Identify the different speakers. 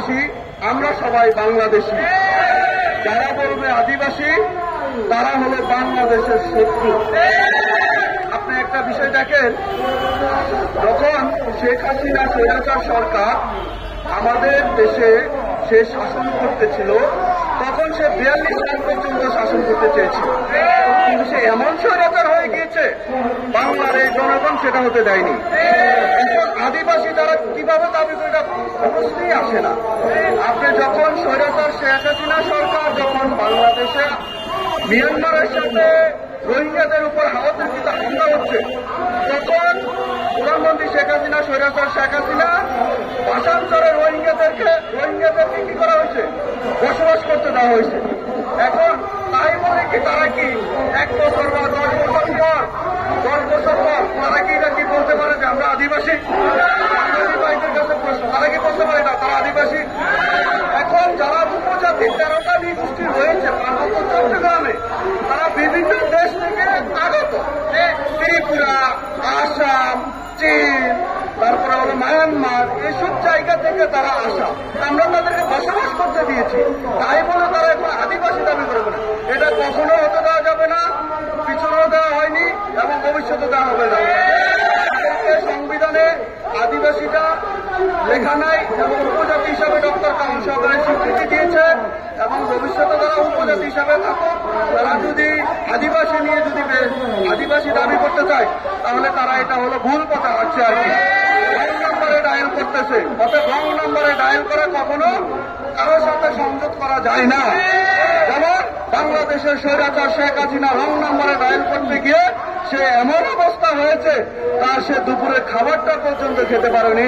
Speaker 1: আদিবাসী, আমরা সবাই বাংলাদেশি। যারা বলবে আদিবাসী তারা হলো বাংলাদেশের শত্রু। আপনি একটা বিষয় দেখেন, যখন শেখ হাসিনা স্বৈরাচার সরকার আমাদের দেশে সে শাসন করতেছিল, তখন সে 42 সাল পর্যন্ত শাসন করতে চেয়েছিল, কিন্তু সে এমন স্বৈরাচার হয়ে গিয়েছে বাংলার এই জনগণ সেটা হতে দেয়নি। এখন আদিবাসী তারা কিভাবে দাবি করে, এটা প্রশ্নই আসে না। আপনি যখন স্বৈরাচার শেখ হাসিনা সরকার যখন বাংলাদেশে মিয়ানমারের সাথে রোহিঙ্গাদের উপর হাওয়াতৃপ্ত হামলা হচ্ছে, তখন প্রধানমন্ত্রী শেখ হাসিনা, স্বৈরাচার শেখ হাসিনা ভাষান্তরে রোহিঙ্গাদেরকে কি করা হয়েছে, বসবাস করতে দেওয়া হয়েছে। এখন তাই বলে কি তারা কি 1 বছর বা 10 বছর পর তারা কি এটা কি বলতে পারে যে আমরা আদিবাসী? ভাইদের কাছে প্রশ্ন, তারা কি বলতে পারে না তারা আদিবাসী? এখন যারা উপজাতি 13টা নৃগোষ্ঠী রয়েছে পার্বত্য চট্টগ্রামে, তারা বিভিন্ন দেশ থেকে আগত, ত্রিপুরা, আসাম, চীন, তারপরে হলো মায়ানমার, এইসব জায়গা থেকে তারা আসা। আমরা তাদেরকে বসবাস করতে দিয়েছি, তাই বলে তারা এখন আদিবাসী দাবি করবে না। এটা কখনো হতে দেওয়া যাবে না, পিছনেও দেওয়া হয়নি এবং ভবিষ্যতে দেওয়া হবে না। সংবিধানে আদিবাসীটা লেখা নাই এবং উপজাতি হিসাবে ডক্টর কালাম সাহেবের স্বীকৃতি দিয়েছে, এবং ভবিষ্যতে তারা উপজাতি হিসাবে থাকুক। তারা যদি আদিবাসী নিয়ে যদি আদিবাসী দাবি করতে চায়, তাহলে তারা এটা হলো ভুল পথে হাঁটছে আর কি, রং নম্বরে ডায়াল করতেছে। অর্থাৎ রং নম্বরে ডায়াল করা কখনো কারোর সাথে সংযোগ করা যায় না। যেমন বাংলাদেশের স্বৈরাচার শেখ হাসিনা রং নম্বরে ডায়াল করতে গিয়ে সে এমন অবস্থা হয়েছে, তার সে দুপুরে খাবারটা পর্যন্ত খেতে পারেনি।